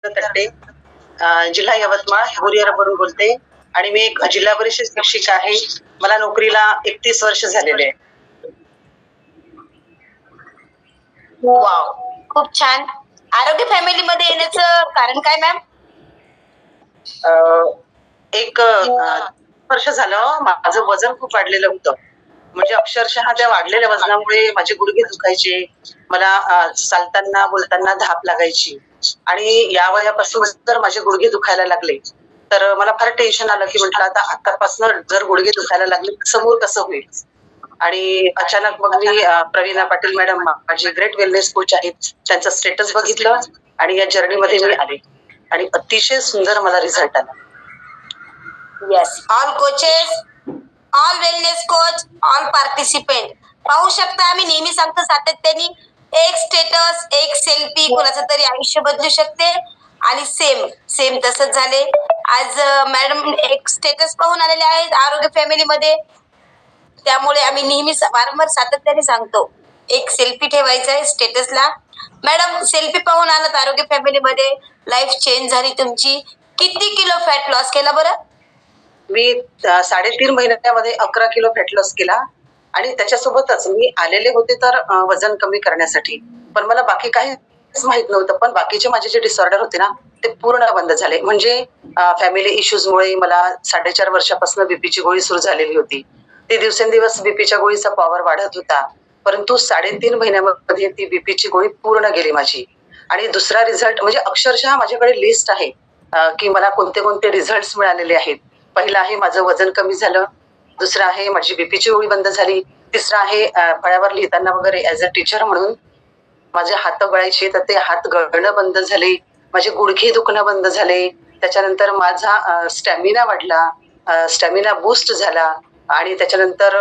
तट्टे, जिल्हा यवतमाळ बोरियारवरून बोलते आणि मी एक जिल्हा परिषद शिक्षिका आहे. मला नोकरीला 31 वर्ष झालेले आहे. वाव, खूप छान. आरोग्य फॅमिलीमध्ये येण्याचं कारण काय मॅम? एक वर्ष झालं माझं वजन खूप वाढलेलं होतं. म्हणजे अक्षरशः त्या वाढलेल्या वजनामुळे माझे गुडघे दुखायचे. मला चालताना बोलताना धाप लागायची आणि या वयापासून जर माझे गुडघे दुखायला लागले तर मला फार टेन्शन आलं की म्हटलं आता आतापासून जर गुडघे दुखायला लागले समोर कसं होईल. आणि अचानक मग मी प्रवीणा पाटील मॅडम माझे ग्रेट वेलनेस कोच आहेत त्यांचं स्टेटस बघितलं आणि या जर्नीमध्ये मी आले आणि अतिशय सुंदर मला रिझल्ट आला. Yes, all coaches, all wellness coach, all participant पाहू शकता. आम्ही नेहमी सांगतो सातत्याने एक स्टेटस, एक सेल्फी कोणाचं तरी आयुष्य बदलू शकते. आणि सेम सेम तसंच झाले. आज मॅडम एक स्टेटस पाहून आलेले आहेत आरोग्य फॅमिलीमध्ये. त्यामुळे आम्ही नेहमी वारंवार सातत्याने सांगतो एक सेल्फी ठेवायचा आहे स्टेटसला. मॅडम सेल्फी पाहून आलात आरोग्य फॅमिलीमध्ये, लाईफ चेंज झाली तुमची. किती किलो फॅट लॉस केला बरं? मी 3.5 महिन्यामध्ये 11 किलो फॅट लॉस केला आणि त्याच्यासोबतच मी आलेले होते तर वजन कमी करण्यासाठी. पण मला बाकी काहीच माहित नव्हतं. पण बाकीचे माझे जे डिसऑर्डर होते ना ते पूर्ण बंद झाले. म्हणजे फॅमिली इश्यूजमुळे मला 4.5 वर्षापासून बीपीची गोळी सुरू झालेली होती. ते दिवसेंदिवस बीपीच्या गोळीचा पॉवर वाढत होता. परंतु 3.5 महिन्यामध्ये ती बीपीची गोळी पूर्ण गेली माझी. आणि दुसरा रिझल्ट म्हणजे अक्षरशः माझ्याकडे लिस्ट आहे की मला कोणते कोणते रिझल्ट मिळालेले आहेत. पहिलं आहे माझं वजन कमी झालं, दुसरं आहे माझी बीपीची गोळी बंद झाली, तिसरं आहे फळ्यावर लिहिताना वगैरे ऍज अ टीचर म्हणून माझे हात गळायचे तर ते हात गळणं बंद झाले, माझे गुडघे दुखणं बंद झाले. त्याच्यानंतर माझा स्टॅमिना वाढला, स्टॅमिना बूस्ट झाला आणि त्याच्यानंतर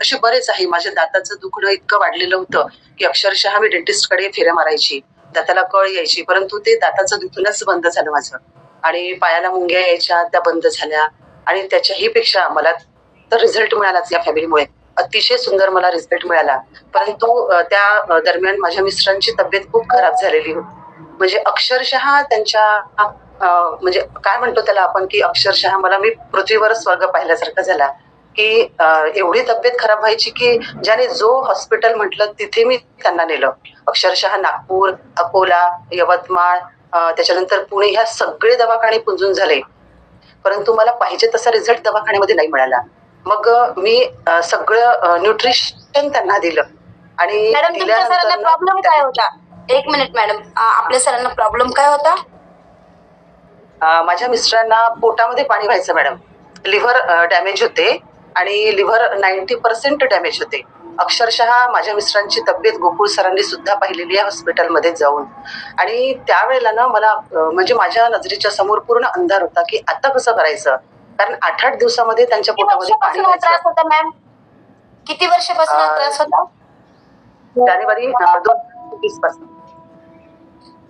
असे बरेच आहे. माझ्या दाताचं दुखणं इतकं वाढलेलं होतं की अक्षरशः मी डेंटिस्टकडे फेऱ्या मारायची, दाताला कळ यायची, परंतु ते दाताचं दुखणंच बंद झालं माझं. आणि पायाला मुंग्या यायच्या त्या बंद झाल्या आणि त्याच्याही पेक्षा मला तर रिझल्ट मिळालाच या फॅमिलीमुळे. अतिशय सुंदर मला रिझल्ट मिळाला. परंतु त्या दरम्यान माझ्या मिस्टरांची तब्येत खूप खराब झालेली होती. म्हणजे अक्षरशः त्यांच्या म्हणजे काय म्हणतो त्याला आपण की अक्षरशः मला मी पृथ्वीवरच स्वर्ग पाहिल्यासारखं झाला की एवढी तब्येत खराब व्हायची की ज्याने जो हॉस्पिटल म्हटलं तिथे मी त्यांना नेलं. अक्षरशः नागपूर, अकोला, यवतमाळ, त्याच्यानंतर पुणे ह्या सगळे दवाखाने पुंजून झाले. परंतु मला पाहिजे तसा रिझल्ट दवाखान्यामध्ये नाही मिळाला. मग मी सगळं न्यूट्रिशन त्यांना दिलं आणि मॅडम तुमच्या सरांना प्रॉब्लेम काय होता? एक मिनिट मॅडम, आपल्या सरांना प्रॉब्लेम काय होता? माझ्या मिस्टरांना पोटामध्ये पाणी व्हायचं मॅडम. लिव्हर डॅमेज होते आणि लिव्हर 90% डॅमेज होते. अक्षरशः माझ्या मिस्टरांची तब्येत गोकुळ सरांनी सुद्धा पाहिलेली आहे हॉस्पिटलमध्ये जाऊन. आणि त्यावेळेला ना मला म्हणजे माझ्या नजरेच्या समोर पूर्ण अंधार होता की आता कसं करायचं, कारण 8-8 दिवसामध्ये त्यांच्या पोटामध्ये पाणी त्रास होता मॅम? किती वर्षापासून त्रास होता? जानेवारी 2020 पासून.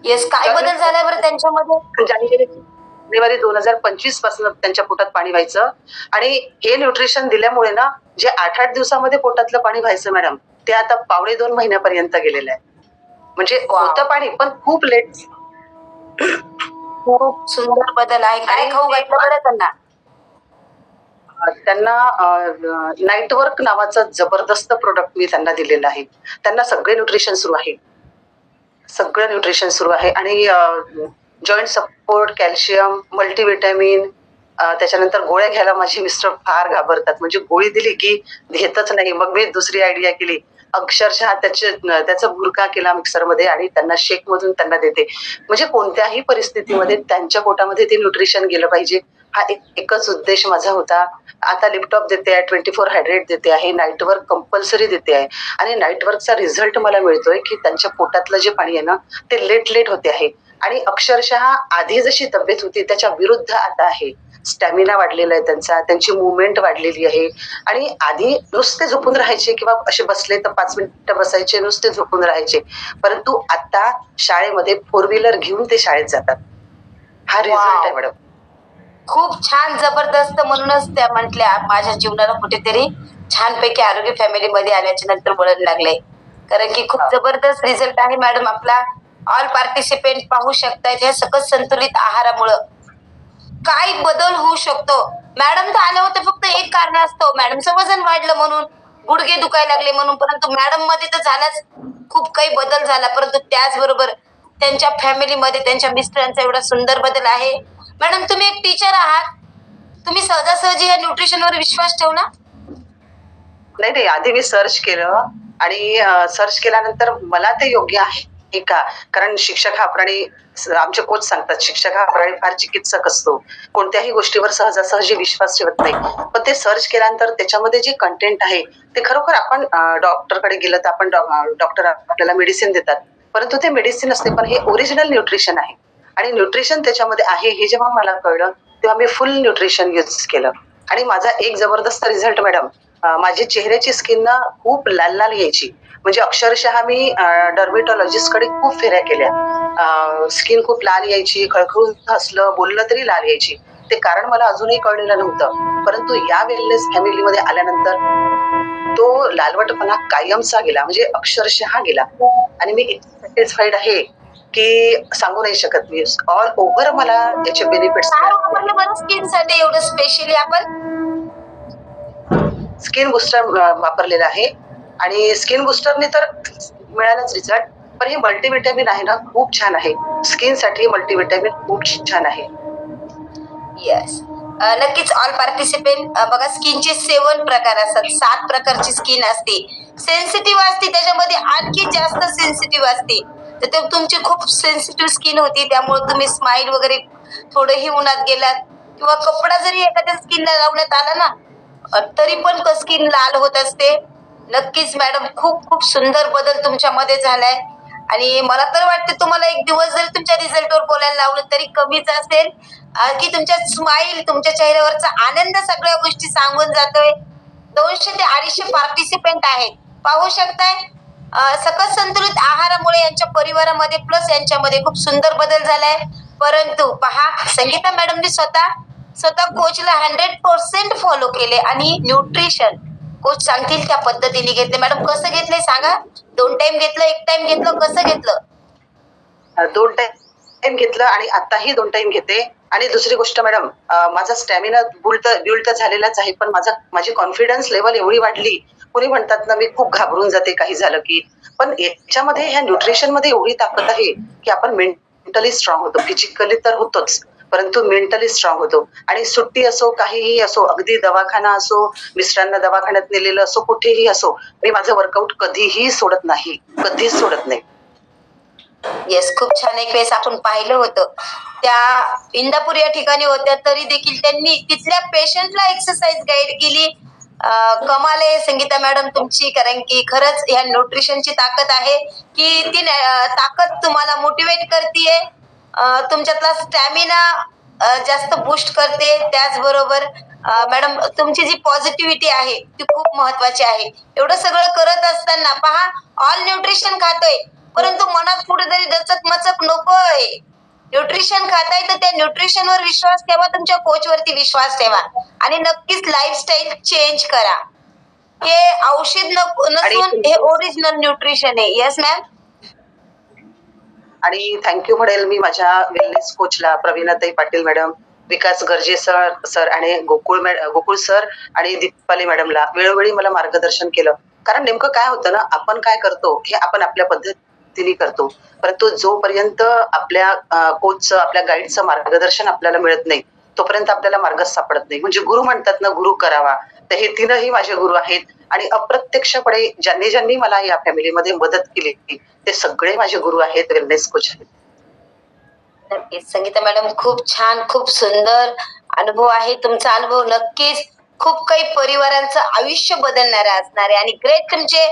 येस, काय बदल झाला बरं त्यांच्यामध्ये? जानेवारी 2025 पासून त्यांच्या पोटात पाणी व्हायचं आणि हे न्यूट्रिशन दिल्यामुळे ना जे 8-8 दिवसामध्ये पोटातलं पाणी व्हायचं मॅडम ते आता 1.5-2 महिन्यापर्यंत गेलेलं आहे. म्हणजे होतं पाणी पण खूप लेट. खूप सुंदर बदल आहे. काय खाऊ घातलं बरं त्यांना? त्यांना नाईटवर्क नावाचं जबरदस्त प्रोडक्ट मी त्यांना दिलेलं आहे. त्यांना सगळे न्यूट्रिशन सुरू आहे, सगळं न्यूट्रिशन सुरू आहे आणि जॉईंट सपोर्ट, कॅल्शियम, मल्टीव्हिटॅमिन, त्याच्यानंतर गोळ्या घ्यायला माझे मिस्टर फार घाबरतात. म्हणजे गोळी दिली की घेतच नाही. मग मी दुसरी आयडिया केली, अक्षरशः त्याचा भुरका केला मिक्सरमध्ये आणि त्यांना शेक मधून त्यांना देते. म्हणजे कोणत्याही परिस्थितीमध्ये त्यांच्या पोटामध्ये ते न्यूट्रिशन गेलं पाहिजे हा एकच उद्देश माझा होता. आता लिपटॉप देते आहे, 24 हायड्रेट देते आहे, नाईटवर्क कंपल्सरी देते आहे आणि नाईटवर्कचा रिझल्ट मला मिळतोय की त्यांच्या पोटातलं जे पाणी आहे ना ते लेट होते आहे आणि अक्षरशः आधी जशी तब्येत होती त्याच्या विरुद्ध आता आहे. स्टॅमिना वाढलेला आहे त्यांचा, त्यांची मुवमेंट वाढलेली आहे. आणि आधी नुसते झोपून राहायचे किंवा असे बसले तर 5 मिनिटं बसायचे, नुसते झोपून राहायचे. परंतु आता शाळेमध्ये 4 व्हीलर घेऊन ते शाळेत जातात. हा रिझल्ट आहे मॅडम. खूप छान, जबरदस्त. म्हणूनच त्या म्हटल्या माझ्या जीवनाला कुठेतरी छानपैकी आरोग्य फॅमिलीमध्ये आल्याच्या नंतर वळण लागले. कारण की खूप जबरदस्त रिझल्ट आहे मॅडम आपला. ऑल पार्टिसिपेंट पाहू शकतायत ह्या सकस संतुलित आहारामुळं काय बदल होऊ शकतो. मॅडम तर आल्या होत्या फक्त एक कारण असतं, मॅडमचं वजन वाढलं म्हणून, गुडघे दुखायला लागले म्हणून. परंतु मॅडम मध्ये तर झालाच खूप काही बदल झाला, परंतु त्याचबरोबर त्यांच्या फॅमिलीमध्ये त्यांच्या मिस्टरांचा एवढा सुंदर बदल आहे. मॅडम तुम्ही एक टीचर आहात, तुम्ही सहजासहजी या न्यूट्रिशनवर विश्वास ठेवला? नाही नाही, आधी मी सर्च केलं आणि सर्च केल्यानंतर मला ते योग्य आहे का, कारण शिक्षक हा प्राणी, आमचे कोच सांगतात शिक्षक हा प्राणी फार चिकित्सक असतो, कोणत्याही गोष्टीवर सहजासहजी विश्वास ठेवत नाही. पण ते सर्च केल्यानंतर त्याच्यामध्ये जे कंटेंट आहे ते खरोखर, आपण डॉक्टरकडे गेलं तर आपण डॉक्टर आपल्याला मेडिसिन देतात, परंतु ते मेडिसिन असते, पण हे ओरिजिनल न्यूट्रिशन आहे आणि न्यूट्रिशन त्याच्यामध्ये आहे हे जेव्हा मला कळलं तेव्हा मी फुल न्यूट्रिशन यूज केलं आणि माझा एक जबरदस्त रिझल्ट मॅडम. माझी चेहऱ्याची स्किन ना खूप लाल लाल यायची, म्हणजे अक्षरशः मी डर्मेटॉलॉजिस्ट कडे खूप फेऱ्या केल्या. स्किन खूप लाल यायची, खळखळून हसलं बोललं तरी लाल यायची. ते कारण मला अजूनही कळलेलं नव्हतं, परंतु या वेलनेस फॅमिलीमध्ये आल्यानंतर तो लालवटपणा कायमचा गेला, म्हणजे अक्षरशः गेला आणि मी इतकी सॅटिस्फाईड आहे की सांगू नाही शकत मी. ऑल ओव्हर मला याचे बेनिफिट्स. काय वापरलं बरं स्किनसाठी एवढं स्पेशली आपण? स्किन बुस्टर वापरलेला आहे आणि स्किन बुस्टरने तर मिळालाच रिझल्ट, पण हे मल्टीव्हिटॅमिन आहे ना, खूप छान आहे. स्किनसाठी मल्टीव्हिटॅमिन खूप छान आहे. येस, नक्कीच ऑल पार्टिसिपेंट बघा, स्किनचे 7 प्रकार असतात, 7 प्रकारची स्किन असते. सेन्सिटिव्ह असते, त्याच्यामध्ये आणखी जास्त सेन्सिटिव्ह असते. तर ते तुमची खूप सेन्सिटिव्ह स्किन होती, त्यामुळे तुम्ही स्माइल वगैरे थोडंही उन्हात गेलात किंवा कपडा जरी एखाद्या स्किनला लावण्यात आला ना, तरी पण स्किन लाल होत असते. नक्कीच मॅडम, खूप खूप सुंदर बदल तुमच्यामध्ये झालाय आणि मला तर वाटतं तुम्हाला एक दिवस जरी तुमच्या रिझल्टवर बोलायला लावलं तरी कमीच असेल, की तुमच्या स्माईल, तुमच्या चेहऱ्यावरचा आनंद सगळ्या गोष्टी सांगून जातोय. 200 ते 250 पार्टिसिपेंट आहेत, पाहू शकताय. सकस संतुलित आहारामुळे यांच्या परिवारामध्ये प्लस यांच्यामध्ये खूप सुंदर बदल झालाय. परंतु पहा, संगीता मॅडमने स्वतः स्वतः कोचला 100% फॉलो केले आणि न्यूट्रिशन कोच सांगतील त्या पद्धतीने घेतले. मॅडम कसं घेतलंय सांगा? 2 टाइम घेतलं, 1 टाइम घेतलं, कसं घेतलं? 2 टाइम घेतलं आणि आताही 2 टाइम घेते. आणि दुसरी गोष्ट मॅडम, माझा स्टॅमिना बिल्ड तर झालेलाच आहे, पण माझी कॉन्फिडन्स लेवल एवढी वाढली. कोणी म्हणतात ना, मी खूप घाबरून जाते काही झालं की, पण याच्यामध्ये ह्या न्यूट्रिशनमध्ये एवढी ताकद आहे की आपण मेंटली स्ट्रॉंग होतो. फिजिकली तर होतोच, परंतु मेंटली स्ट्रॉंग होतो. आणि सुट्टी असो, काहीही असो, अगदी दवाखाना असो, मिस्टरांना दवाखान्यात नेलेलं असो, कुठेही असो, मी माझं वर्कआउट कधीही सोडत नाही, कधीच सोडत नाही. येस, खूप छान. एक वेळेस आपण पाहिलं होतं, त्या इंदापूर या ठिकाणी होत्या, तरी देखील त्यांनी तिथल्या पेशंटला एक्सरसाइज गाईड केली. कमाल आहे संगीता मॅडम तुमची, कारण की खरंच ह्या न्यूट्रिशनची ताकद आहे की ती ताकद तुम्हाला मोटिवेट करते, तुमच्यातला स्टॅमिना जास्त बूस्ट करते. त्याचबरोबर मॅडम तुमची जी पॉझिटिव्हिटी आहे ती खूप महत्वाची आहे. एवढं सगळं करत असताना पहा, ऑल न्यूट्रिशन खातोय, परंतु मनात कुठेतरी दचक मचक नकोय. न्यूट्रिशन खाताय तर त्या न्यूट्रिशनवर विश्वास ठेवा, तुमच्या कोचवरती विश्वास ठेवा आणि नक्कीच लाईफस्टाईल चेंज करा. हे औषध नसून हे ओरिजिनल न्यूट्रिशन आहे. Yes ma'am. आणि थँक्यू म्हणेल मी माझ्या वेलनेस कोचला, प्रवीणाताई पाटील मॅडम, विकास गरजे सर आणि गोकुळ सर आणि दीपाली मॅडमला वेळोवेळी मला मार्गदर्शन केलं. कारण नेमकं काय होतं ना, आपण काय करतो हे आपण आपल्या पद्धतीने करतो, परंतु जोपर्यंत आपल्या कोचचं, आपल्या गाईडचं मार्गदर्शन आपल्याला मिळत नाही तोपर्यंत आपल्याला मार्गच सापडत नाही. म्हणजे गुरु म्हणतात ना, गुरु करावा, तर हे 3ही माझे गुरु आहेत आणि अप्रत्यक्षपणे ज्यांनी ज्यांनी मला या फॅमिलीमध्ये मदत केली ते सगळे माझे गुरु आहेत, वेलनेस कोच आहेत. नक्कीच संगीता मॅडम, खूप छान, खूप सुंदर अनुभव आहे तुमचा. अनुभव नक्कीच खूप काही परिवारांचं आयुष्य बदलणारा असणार आहे आणि ग्रेट तुमचे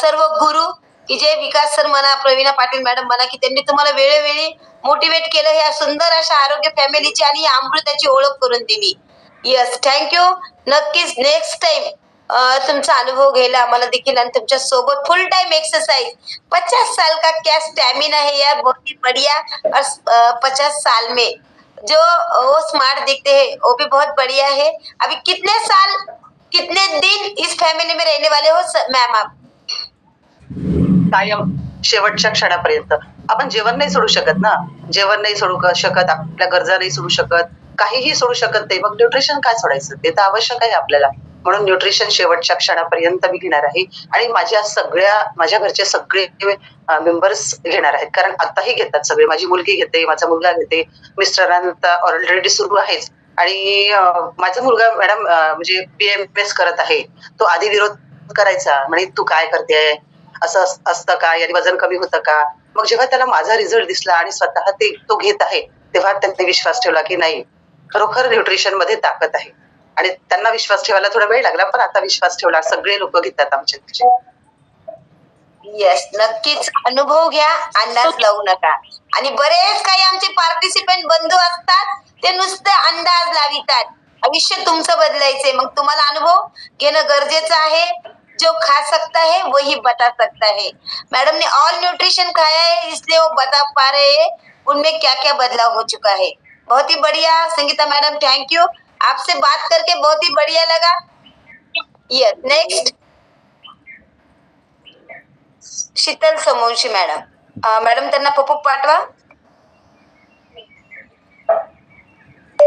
सर्व गुरु, की जे विकास सर म्हणा, प्रवीणा पाटील मॅडम म्हणा, की त्यांनी तुम्हाला वेळोवेळी मोटिवेट केलं, ह्या सुंदर अशा आरोग्य फॅमिलीची आणि या अमृताची ओळख करून दिली. Yes, thank you. नक्कीच नेक्स्ट टाइम तुमचा अनुभव घ्यायला आम्हाला देखील आणि तुमच्या सोबत फुल टाइम एक्सरसाइज. 50 साल का क्या स्टैमिना है यार, बहुत ही बढ़िया. और 50 साल में जो वो स्मार्ट दिखते हैं वो भी बहुत बढ़िया है. अभी कितने साल, कितने दिन इस फैमिली में रहने वाले हो मैम आप? कायम शेवटच्या क्षणापर्यंत. आपण जेवण नाही सोडू शकत ना, जेवण नाही सोडू शकत, आपल्या गरजा नाही सोडू शकत, काहीही सोडू शकत नाही. मग न्यूट्रिशन काय सोडायचं? ते तर आवश्यक आहे आपल्याला. म्हणून न्यूट्रिशन शेवटच्या क्षणापर्यंत मी घेणार आहे आणि माझ्या घरचे सगळे मेंबर्स घेणार आहेत. कारण आताही घेतात सगळे. माझी मुलगी घेते, माझा मुलगा घेते, मिस्टरांना ऑलरेडी सुरू आहेच आणि माझा मुलगा मॅडम म्हणजे BAMS करत आहे. तो आधी विरोध करायचा, म्हणे तू काय करतेय? असं असतं का? याने वजन कमी होतं का? मग जेव्हा त्याला माझा रिझल्ट दिसला आणि स्वतः तो घेत आहे, तेव्हा त्यांनी विश्वास ठेवला की नाही, खरोखर न्यूट्रिशनमध्ये ताकद आहे. आणि त्यांना विश्वास ठेवायला थोडा वेळ लागला, पण आता विश्वास ठेवला. सगळे लोकं घेतात आमच्या घरचे. येस, नक्कीच अनुभव घ्या, अंदाज लावू नका. आणि बरेच काही आमचे पार्टिसिपेंट बंधू असतात, ते नुसते अंदाज लावितात. आयुष्य तुमचं बदलायचंय, मग तुम्हाला अनुभव घेणं गरजेचं आहे. जो खा सकता है वही बता सकता है. मैडम ने ऑल न्यूट्रिशन खाया है, इसलिए वो बता पा रहे हैं उनमें क्या क्या बदलाव हो चुका है. बहुत ही बढ़िया संगीता मैडम, थैंक यू. आपसे बात करके बहुत ही बढ़िया लगा. Yes, next Sheetal Samoshi madam. Madam त्यांना पपप पाठवा.